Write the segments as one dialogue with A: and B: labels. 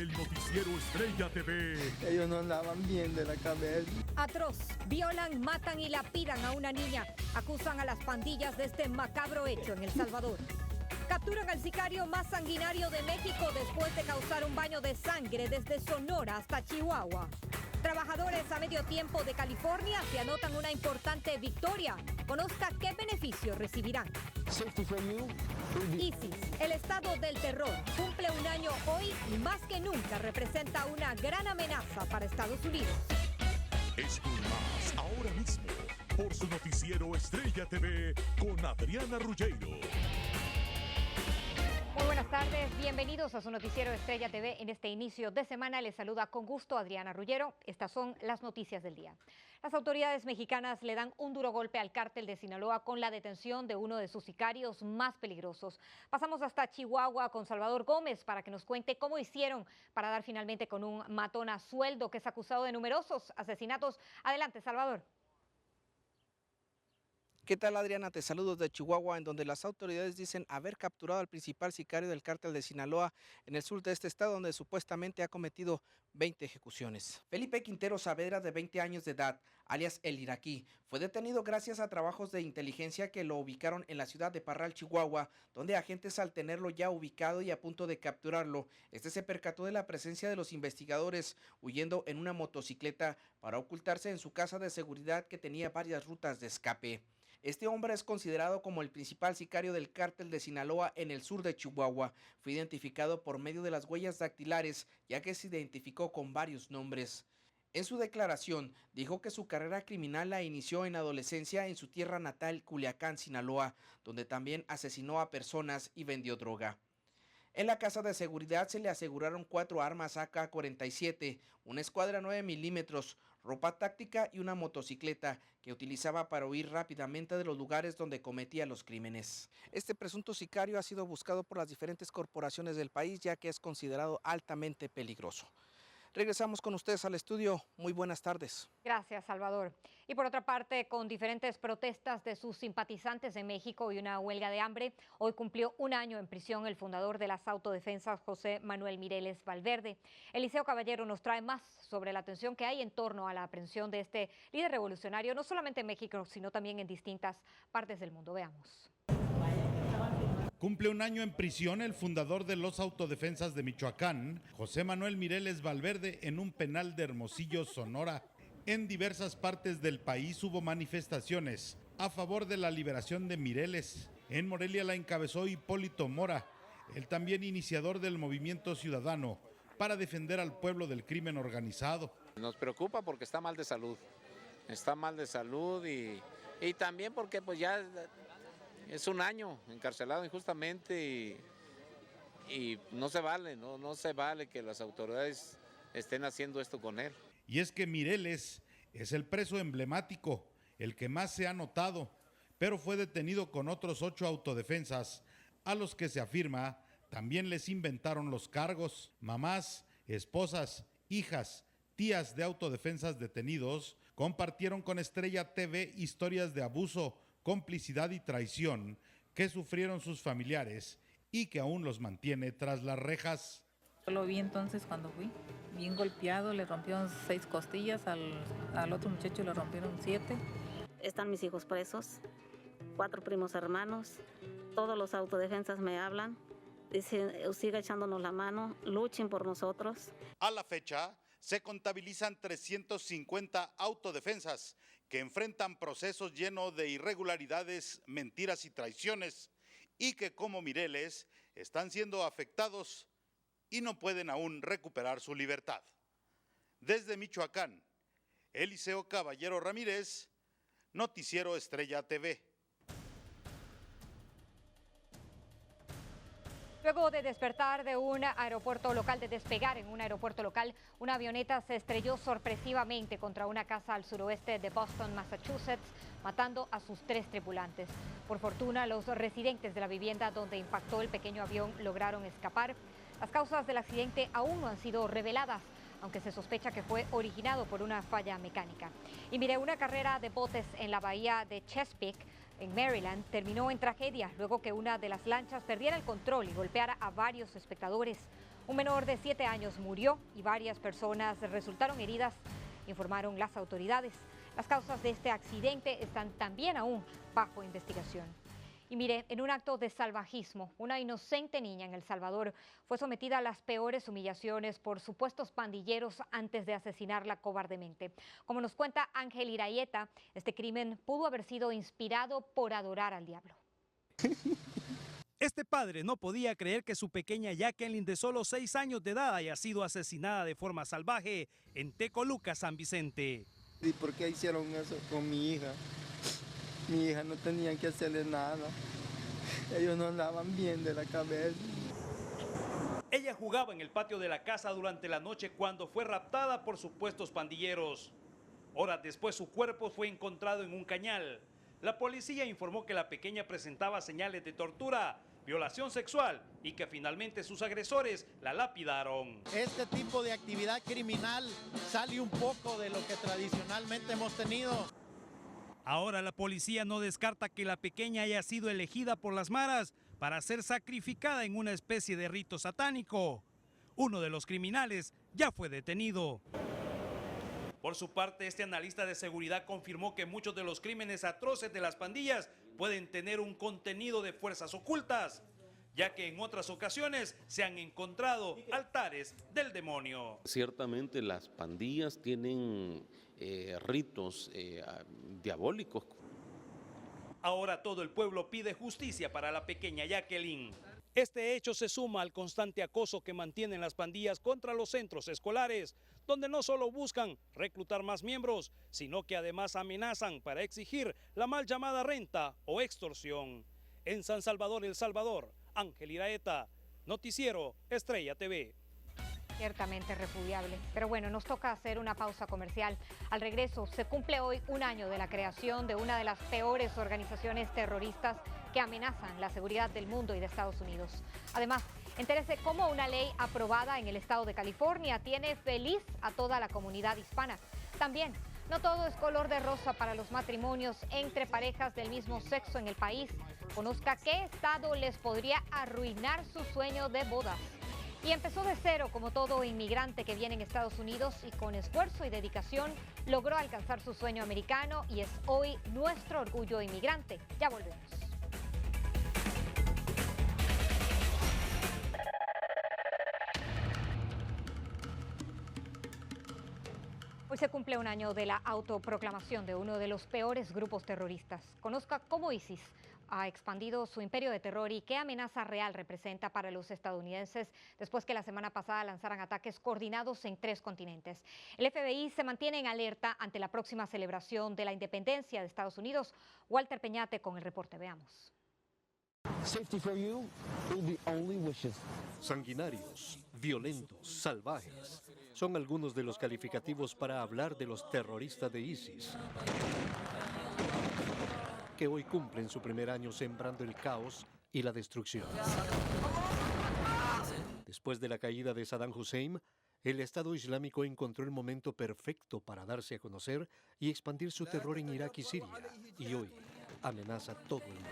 A: el noticiero Estrella TV.
B: Ellos no andaban bien de la cabeza.
C: Atroz, violan, matan y lapidan a una niña. Acusan a las pandillas de este macabro hecho en El Salvador. Capturan al sicario más sanguinario de México después de causar un baño de sangre desde Sonora hasta Chihuahua. Trabajadores a medio tiempo de California se anotan una importante victoria. Conozca qué beneficios recibirán. ISIS, el estado del terror, cumple un año hoy y más que nunca representa una gran amenaza para Estados Unidos.
A: Esto y más ahora mismo por su noticiero Estrella TV con Adriana Ruggiero.
C: Muy buenas tardes, bienvenidos a su noticiero Estrella TV. En este inicio de semana les saluda con gusto Adriana Ruggiero. Estas son las noticias del día. Las autoridades mexicanas le dan un duro golpe al cártel de Sinaloa con la detención de uno de sus sicarios más peligrosos. Pasamos hasta Chihuahua con Salvador Gómez para que nos cuente cómo hicieron para dar finalmente con un matón a sueldo que es acusado de numerosos asesinatos. Adelante, Salvador.
D: ¿Qué tal, Adriana? Te saludo de Chihuahua, en donde las autoridades dicen haber capturado al principal sicario del cártel de Sinaloa en el sur de este estado, donde supuestamente ha cometido 20 ejecuciones. Felipe Quintero Saavedra, de 20 años de edad, alias El Iraquí, fue detenido gracias a trabajos de inteligencia que lo ubicaron en la ciudad de Parral, Chihuahua, donde agentes, al tenerlo ya ubicado y a punto de capturarlo, se percató de la presencia de los investigadores huyendo en una motocicleta para ocultarse en su casa de seguridad que tenía varias rutas de escape. Este hombre es considerado como el principal sicario del cártel de Sinaloa en el sur de Chihuahua. Fue identificado por medio de las huellas dactilares, ya que se identificó con varios nombres. En su declaración, dijo que su carrera criminal la inició en adolescencia en su tierra natal, Culiacán, Sinaloa, donde también asesinó a personas y vendió droga. En la casa de seguridad se le aseguraron 4 armas AK-47, una escuadra 9 milímetros, ropa táctica y una motocicleta que utilizaba para huir rápidamente de los lugares donde cometía los crímenes. Este presunto sicario ha sido buscado por las diferentes corporaciones del país, ya que es considerado altamente peligroso. Regresamos con ustedes al estudio. Muy buenas tardes.
C: Gracias, Salvador. Y por otra parte, con diferentes protestas de sus simpatizantes en México y una huelga de hambre, hoy cumplió un año en prisión el fundador de las autodefensas, José Manuel Mireles Valverde. Eliseo Caballero nos trae más sobre la tensión que hay en torno a la aprehensión de este líder revolucionario, no solamente en México, sino también en distintas partes del mundo. Veamos.
E: Cumple un año en prisión el fundador de los autodefensas de Michoacán, José Manuel Mireles Valverde, en un penal de Hermosillo, Sonora. En diversas partes del país hubo manifestaciones a favor de la liberación de Mireles. En Morelia la encabezó Hipólito Mora, el también iniciador del movimiento ciudadano para defender al pueblo del crimen organizado.
F: Nos preocupa porque está mal de salud. Está mal de salud y también porque pues ya es un año encarcelado injustamente y no se vale, no se vale que las autoridades estén haciendo esto con él.
E: Y es que Mireles es el preso emblemático, el que más se ha notado, pero fue detenido con otros 8 autodefensas, a los que se afirma también les inventaron los cargos. Mamás, esposas, hijas, tías de autodefensas detenidos compartieron con Estrella TV historias de abuso, complicidad y traición que sufrieron sus familiares y que aún los mantiene tras las rejas.
G: Lo vi entonces cuando fui, bien golpeado, le rompieron 6 costillas, al otro muchacho le rompieron 7.
H: Están mis hijos presos, 4 primos hermanos, todos los autodefensas me hablan, dicen, siga echándonos la mano, luchen por nosotros.
E: A la fecha, se contabilizan 350 autodefensas que enfrentan procesos llenos de irregularidades, mentiras y traiciones, y que, como Mireles, están siendo afectados y no pueden aún recuperar su libertad. Desde Michoacán, Eliseo Caballero Ramírez, Noticiero Estrella TV.
C: Luego de despertar de un aeropuerto local, de despegar en un aeropuerto local, una avioneta se estrelló sorpresivamente contra una casa al suroeste de Boston, Massachusetts, matando a sus 3 tripulantes. Por fortuna, los residentes de la vivienda donde impactó el pequeño avión lograron escapar. Las causas del accidente aún no han sido reveladas, aunque se sospecha que fue originado por una falla mecánica. Y mire, una carrera de botes en la bahía de Chesapeake, en Maryland, terminó en tragedia luego que una de las lanchas perdiera el control y golpeara a varios espectadores. Un menor de 7 años murió y varias personas resultaron heridas, informaron las autoridades. Las causas de este accidente están también aún bajo investigación. Y mire, en un acto de salvajismo, una inocente niña en El Salvador fue sometida a las peores humillaciones por supuestos pandilleros antes de asesinarla cobardemente. Como nos cuenta Ángel Irayeta, este crimen pudo haber sido inspirado por adorar al diablo.
I: Este padre no podía creer que su pequeña Jacqueline, de solo 6 años de edad, haya sido asesinada de forma salvaje en Tecoluca, San Vicente.
B: ¿Y por qué hicieron eso con mi hija? Mi hija no tenía que hacerle nada. Ellos no andaban bien de la cabeza.
I: Ella jugaba en el patio de la casa durante la noche cuando fue raptada por supuestos pandilleros. Horas después su cuerpo fue encontrado en un cañal. La policía informó que la pequeña presentaba señales de tortura, violación sexual y que finalmente sus agresores la lapidaron.
J: Este tipo de actividad criminal sale un poco de lo que tradicionalmente hemos tenido.
I: Ahora la policía no descarta que la pequeña haya sido elegida por las maras para ser sacrificada en una especie de rito satánico. Uno de los criminales ya fue detenido. Por su parte, este analista de seguridad confirmó que muchos de los crímenes atroces de las pandillas pueden tener un contenido de fuerzas ocultas, ya que en otras ocasiones se han encontrado altares del demonio.
K: Ciertamente las pandillas tienen ritos diabólicos.
I: Ahora todo el pueblo pide justicia para la pequeña Jacqueline. Este hecho se suma al constante acoso que mantienen las pandillas contra los centros escolares, donde no solo buscan reclutar más miembros, sino que además amenazan para exigir la mal llamada renta o extorsión. En San Salvador, El Salvador, Ángel Iraeta, Noticiero Estrella TV.
C: Ciertamente repudiable. Pero bueno, nos toca hacer una pausa comercial. Al regreso, se cumple hoy un año de la creación de una de las peores organizaciones terroristas que amenazan la seguridad del mundo y de Estados Unidos. Además, entérese cómo una ley aprobada en el estado de California tiene feliz a toda la comunidad hispana. También, no todo es color de rosa para los matrimonios entre parejas del mismo sexo en el país. Conozca qué estado les podría arruinar su sueño de bodas. Y empezó de cero como todo inmigrante que viene en Estados Unidos y con esfuerzo y dedicación logró alcanzar su sueño americano y es hoy nuestro orgullo inmigrante. Ya volvemos. Hoy se cumple un año de la autoproclamación de uno de los peores grupos terroristas. Conozca cómo ISIS ha expandido su imperio de terror y qué amenaza real representa para los estadounidenses después que la semana pasada lanzaran ataques coordinados en 3 continentes. El FBI se mantiene en alerta ante la próxima celebración de la independencia de Estados Unidos. Walter Peñate con el reporte. Veamos.
L: Sanguinarios, violentos, salvajes. Son algunos de los calificativos para hablar de los terroristas de ISIS, que hoy cumplen su primer año sembrando el caos y la destrucción. Después de la caída de Saddam Hussein, el Estado Islámico encontró el momento perfecto para darse a conocer y expandir su terror en Irak y Siria, y hoy amenaza todo el mundo.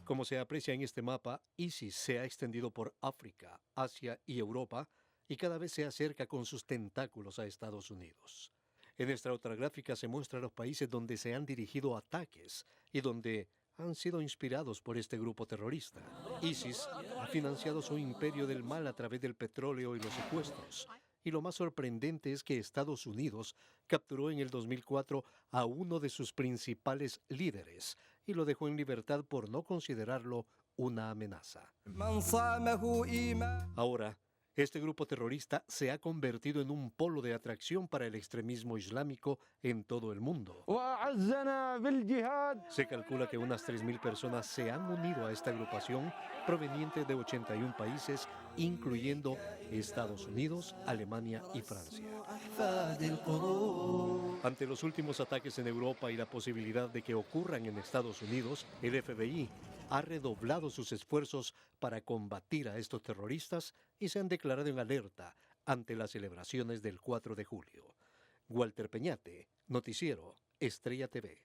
L: Como se aprecia en este mapa, ISIS se ha extendido por África, Asia y Europa, y cada vez se acerca con sus tentáculos a Estados Unidos. En esta otra gráfica se muestran los países donde se han dirigido ataques y donde han sido inspirados por este grupo terrorista. ISIS ha financiado su imperio del mal a través del petróleo y los secuestros. Y lo más sorprendente es que Estados Unidos capturó en el 2004 a uno de sus principales líderes y lo dejó en libertad por no considerarlo una amenaza. Ahora, este grupo terrorista se ha convertido en un polo de atracción para el extremismo islámico en todo el mundo. Se calcula que unas 3.000 personas se han unido a esta agrupación proveniente de 81 países, incluyendo Estados Unidos, Alemania y Francia. Ante los últimos ataques en Europa y la posibilidad de que ocurran en Estados Unidos, el FBI ha redoblado sus esfuerzos para combatir a estos terroristas y se han declarado en alerta ante las celebraciones del 4 de julio. Walter Peñate, Noticiero Estrella TV.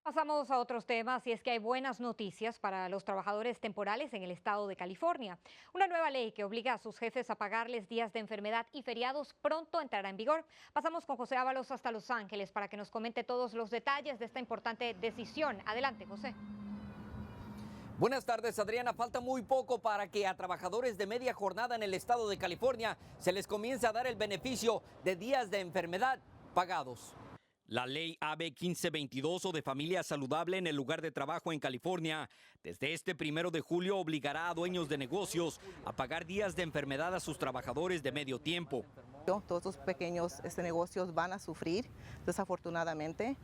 C: Pasamos a otros temas y es que hay buenas noticias para los trabajadores temporales en el estado de California. Una nueva ley que obliga a sus jefes a pagarles días de enfermedad y feriados pronto entrará en vigor. Pasamos con José Ábalos hasta Los Ángeles para que nos comente todos los detalles de esta importante decisión. Adelante, José.
M: Buenas tardes, Adriana. Falta muy poco para que a trabajadores de media jornada en el estado de California se les comience a dar el beneficio de días de enfermedad pagados. La ley AB 1522 o de familia saludable en el lugar de trabajo en California, desde este 1 de julio obligará a dueños de negocios a pagar días de enfermedad a sus trabajadores de medio tiempo.
N: Todos los pequeños negocios van a sufrir, desafortunadamente,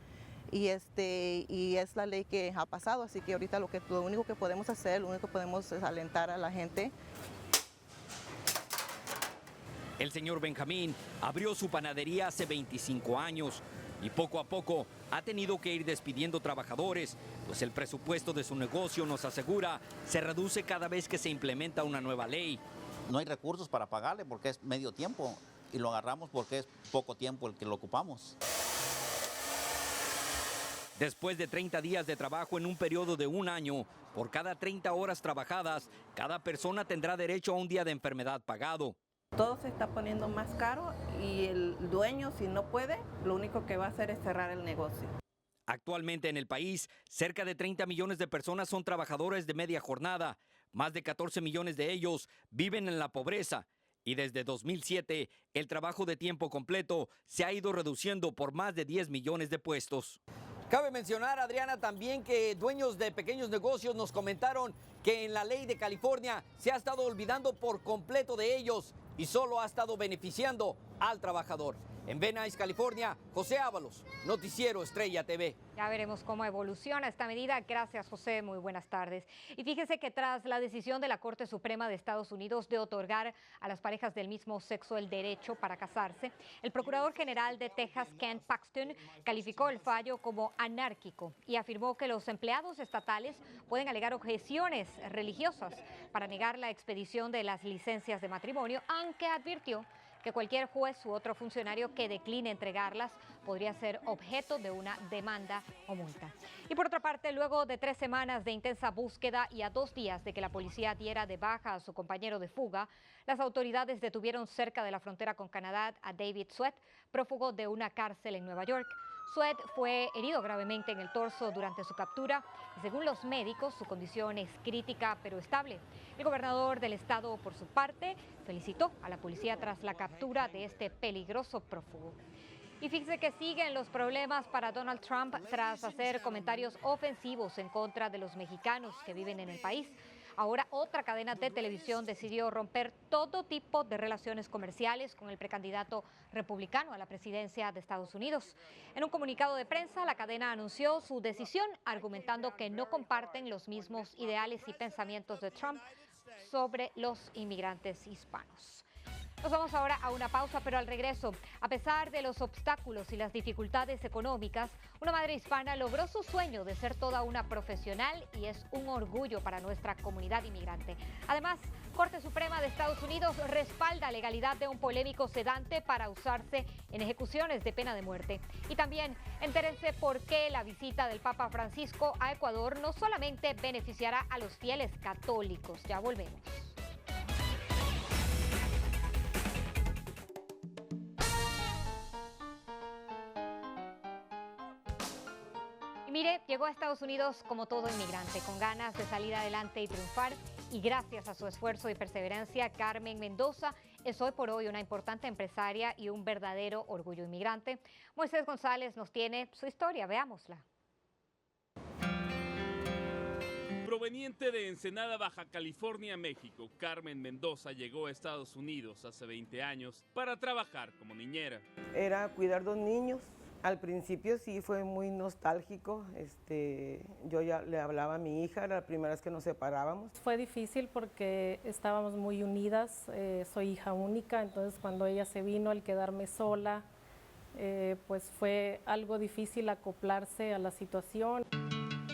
N: y es la ley que ha pasado, así que ahorita lo único que podemos hacer, lo único que podemos es alentar a la gente.
M: El señor Benjamín abrió su panadería hace 25 años. Y poco a poco ha tenido que ir despidiendo trabajadores, pues el presupuesto de su negocio, nos asegura, se reduce cada vez que se implementa una nueva ley.
O: No hay recursos para pagarle porque es medio tiempo y lo agarramos porque es poco tiempo el que lo ocupamos.
M: Después de 30 días de trabajo en un periodo de un año, por cada 30 horas trabajadas, cada persona tendrá derecho a un día de enfermedad pagado.
N: Todo se está poniendo más caro y el dueño, si no puede, lo único que va a hacer es cerrar el negocio.
M: Actualmente en el país, cerca de 30 millones de personas son trabajadores de media jornada. Más de 14 millones de ellos viven en la pobreza. Y desde 2007, el trabajo de tiempo completo se ha ido reduciendo por más de 10 millones de puestos. Cabe mencionar, Adriana, también que dueños de pequeños negocios nos comentaron que en la ley de California se ha estado olvidando por completo de ellos y solo ha estado beneficiando al trabajador. En Venice, California, José Ábalos, Noticiero Estrella TV.
C: Ya veremos cómo evoluciona esta medida. Gracias, José. Muy buenas tardes. Y fíjese que tras la decisión de la Corte Suprema de Estados Unidos de otorgar a las parejas del mismo sexo el derecho para casarse, el Procurador General de Texas, Ken Paxton, calificó el fallo como anárquico y afirmó que los empleados estatales pueden alegar objeciones religiosas para negar la expedición de las licencias de matrimonio, aunque advirtió que cualquier juez u otro funcionario que decline entregarlas podría ser objeto de una demanda o multa. Y por otra parte, luego de 3 semanas de intensa búsqueda y a 2 días de que la policía diera de baja a su compañero de fuga, las autoridades detuvieron cerca de la frontera con Canadá a David Sweat, prófugo de una cárcel en Nueva York. Sweat fue herido gravemente en el torso durante su captura y según los médicos su condición es crítica pero estable. El gobernador del estado, por su parte, felicitó a la policía tras la captura de este peligroso prófugo. Y fíjese que siguen los problemas para Donald Trump tras hacer comentarios ofensivos en contra de los mexicanos que viven en el país. Ahora otra cadena de televisión decidió romper todo tipo de relaciones comerciales con el precandidato republicano a la presidencia de Estados Unidos. En un comunicado de prensa, la cadena anunció su decisión, argumentando que no comparten los mismos ideales y pensamientos de Trump sobre los inmigrantes hispanos. Nos vamos ahora a una pausa, pero al regreso, a pesar de los obstáculos y las dificultades económicas, una madre hispana logró su sueño de ser toda una profesional y es un orgullo para nuestra comunidad inmigrante. Además, Corte Suprema de Estados Unidos respalda la legalidad de un polémico sedante para usarse en ejecuciones de pena de muerte. Y también entérese por qué la visita del Papa Francisco a Ecuador no solamente beneficiará a los fieles católicos. Ya volvemos. Mire, llegó a Estados Unidos como todo inmigrante, con ganas de salir adelante y triunfar. Y gracias a su esfuerzo y perseverancia, Carmen Mendoza es hoy por hoy una importante empresaria y un verdadero orgullo inmigrante. Moisés González nos tiene su historia, veámosla.
P: Proveniente de Ensenada, Baja California, México, Carmen Mendoza llegó a Estados Unidos hace 20 años para trabajar como niñera.
Q: Era cuidar 2 niños. Al principio sí fue muy nostálgico, yo ya le hablaba a mi hija, era la primera vez que nos separábamos.
R: Fue difícil porque estábamos muy unidas, soy hija única, entonces cuando ella se vino al quedarme sola, pues fue algo difícil acoplarse a la situación.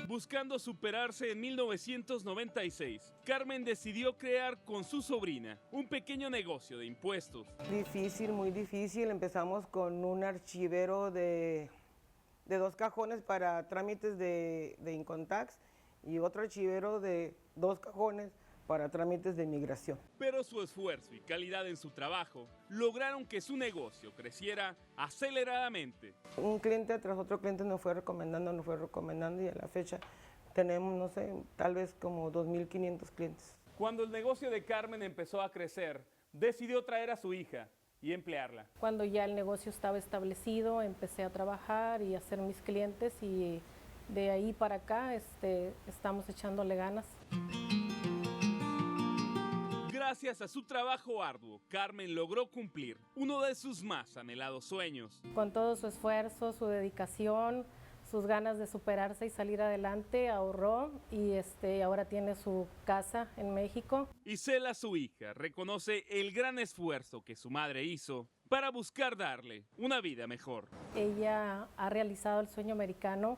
P: Buscando superarse en 1996, Carmen decidió crear con su sobrina un pequeño negocio de impuestos.
Q: Difícil, muy difícil. Empezamos con un archivero de de 2 cajones para trámites de Income Tax y otro archivero de 2 cajones para trámites de migración.
P: Pero su esfuerzo y calidad en su trabajo lograron que su negocio creciera aceleradamente.
Q: Un cliente tras otro cliente nos fue recomendando y a la fecha tenemos, no sé, tal vez como 2.500 clientes.
P: Cuando el negocio de Carmen empezó a crecer, decidió traer a su hija y emplearla.
R: Cuando ya el negocio estaba establecido, empecé a trabajar y a hacer mis clientes y de ahí para acá estamos echándole ganas.
P: Gracias a su trabajo arduo, Carmen logró cumplir uno de sus más anhelados sueños.
R: Con todo su esfuerzo, su dedicación, sus ganas de superarse y salir adelante, ahorró y ahora tiene su casa en México.
P: Isela, su hija, reconoce el gran esfuerzo que su madre hizo para buscar darle una vida mejor.
R: Ella ha realizado el sueño americano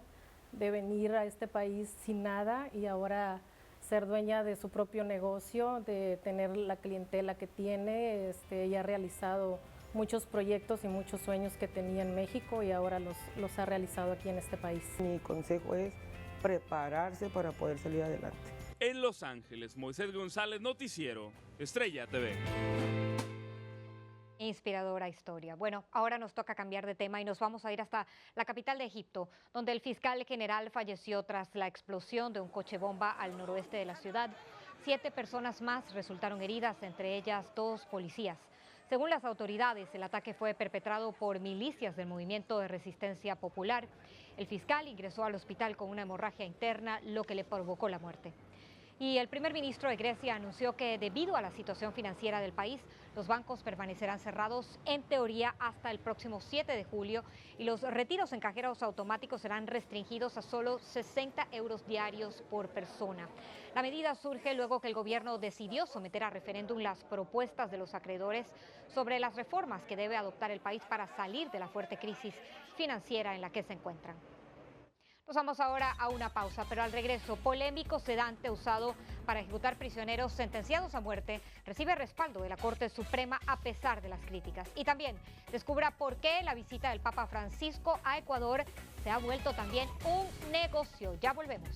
R: de venir a este país sin nada y ahora ser dueña de su propio negocio, de tener la clientela que tiene. Ella ha realizado muchos proyectos y muchos sueños que tenía en México y ahora los ha realizado aquí en este país.
Q: Mi consejo es prepararse para poder salir adelante.
P: En Los Ángeles, Moisés González, Noticiero Estrella TV.
C: Inspiradora historia. Bueno, ahora nos toca cambiar de tema y nos vamos a ir hasta la capital de Egipto, donde el fiscal general falleció tras la explosión de un coche bomba al noroeste de la ciudad. 7 personas más resultaron heridas, entre ellas 2 policías. Según las autoridades, el ataque fue perpetrado por milicias del Movimiento de Resistencia Popular. El fiscal ingresó al hospital con una hemorragia interna, lo que le provocó la muerte. Y el primer ministro de Grecia anunció que debido a la situación financiera del país, los bancos permanecerán cerrados en teoría hasta el próximo 7 de julio y los retiros en cajeros automáticos serán restringidos a solo 60 euros diarios por persona. La medida surge luego que el gobierno decidió someter a referéndum las propuestas de los acreedores sobre las reformas que debe adoptar el país para salir de la fuerte crisis financiera en la que se encuentran. Nos vamos ahora a una pausa, pero al regreso, polémico sedante usado para ejecutar prisioneros sentenciados a muerte recibe respaldo de la Corte Suprema a pesar de las críticas. Y también descubra por qué la visita del Papa Francisco a Ecuador se ha vuelto también un negocio. Ya volvemos.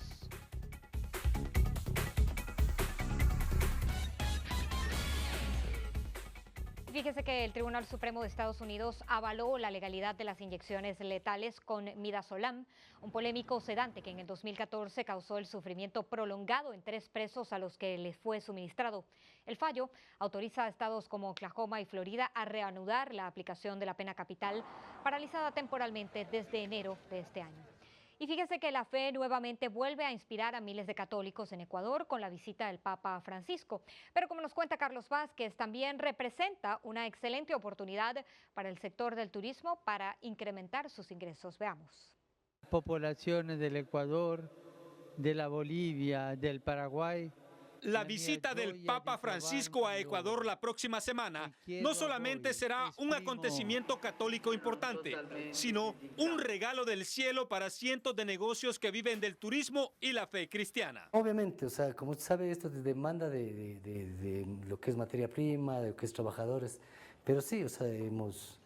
C: Fíjese que el Tribunal Supremo de Estados Unidos avaló la legalidad de las inyecciones letales con midazolam, un polémico sedante que en el 2014 causó el sufrimiento prolongado en 3 presos a los que les fue suministrado. El fallo autoriza a estados como Oklahoma y Florida a reanudar la aplicación de la pena capital, paralizada temporalmente desde enero de este año. Y fíjese que la fe nuevamente vuelve a inspirar a miles de católicos en Ecuador con la visita del Papa Francisco. Pero como nos cuenta Carlos Vázquez, también representa una excelente oportunidad para el sector del turismo para incrementar sus ingresos. Veamos.
S: Poblaciones del Ecuador, de la Bolivia, del Paraguay.
T: La visita del Papa Francisco a Ecuador la próxima semana no solamente será un acontecimiento católico importante, sino un regalo del cielo para cientos de negocios que viven del turismo y la fe cristiana.
U: Obviamente, o sea, como usted sabe, esto demanda de lo que es materia prima, de lo que es trabajadores, pero sí, o sea, hemos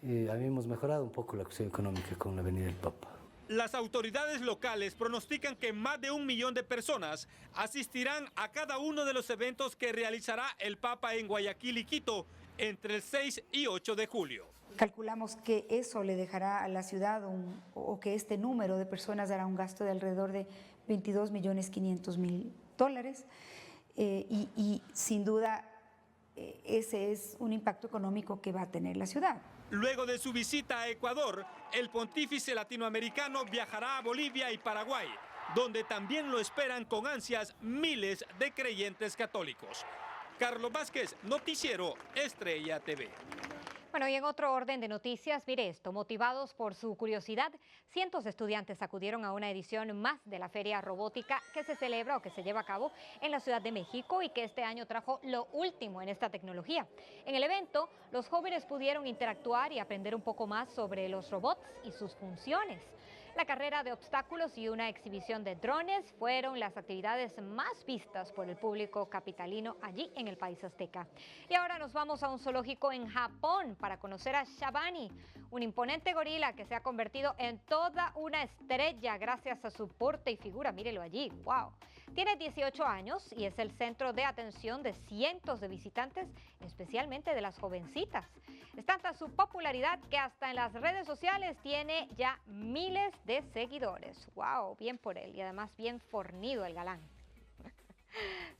U: mejorado un poco la cuestión económica con la venida del Papa.
T: Las autoridades locales pronostican que más de 1 millón de personas asistirán a cada uno de los eventos que realizará el Papa en Guayaquil y Quito entre el 6 y 8 de julio.
V: Calculamos que eso le dejará a la ciudad o que este número de personas dará un gasto de alrededor de $22.500.000 y sin duda ese es un impacto económico que va a tener la ciudad.
T: Luego de su visita a Ecuador, el pontífice latinoamericano viajará a Bolivia y Paraguay, donde también lo esperan con ansias miles de creyentes católicos. Carlos Vázquez, Noticiero Estrella TV.
C: Bueno, y en otro orden de noticias, mire esto, motivados por su curiosidad, cientos de estudiantes acudieron a una edición más de la Feria Robótica que se celebra o que se lleva a cabo en la Ciudad de México y que este año trajo lo último en esta tecnología. En el evento, los jóvenes pudieron interactuar y aprender un poco más sobre los robots y sus funciones. La carrera de obstáculos y una exhibición de drones fueron las actividades más vistas por el público capitalino allí en el país azteca. Y ahora nos vamos a un zoológico en Japón para conocer a Shabani, un imponente gorila que se ha convertido en toda una estrella gracias a su porte y figura. Mírelo allí, wow. Tiene 18 años y es el centro de atención de cientos de visitantes, especialmente de las jovencitas. Es tanta su popularidad que hasta en las redes sociales tiene ya miles de seguidores. ¡Wow! Bien por él y además bien fornido el galán.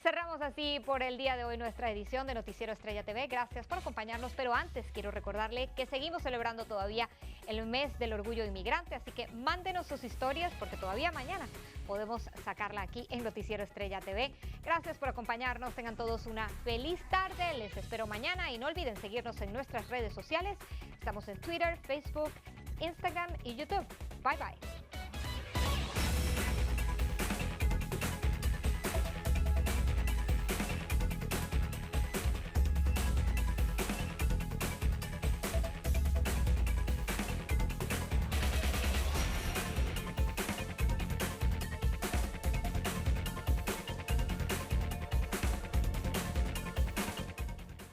C: Cerramos así por el día de hoy nuestra edición de Noticiero Estrella TV. Gracias por acompañarnos, pero antes quiero recordarle que seguimos celebrando todavía el mes del orgullo inmigrante, así que mándenos sus historias porque todavía mañana podemos sacarla aquí en Noticiero Estrella TV. Gracias por acompañarnos, tengan todos una feliz tarde, les espero mañana y no olviden seguirnos en nuestras redes sociales. Estamos en Twitter, Facebook, Instagram y YouTube. Bye bye.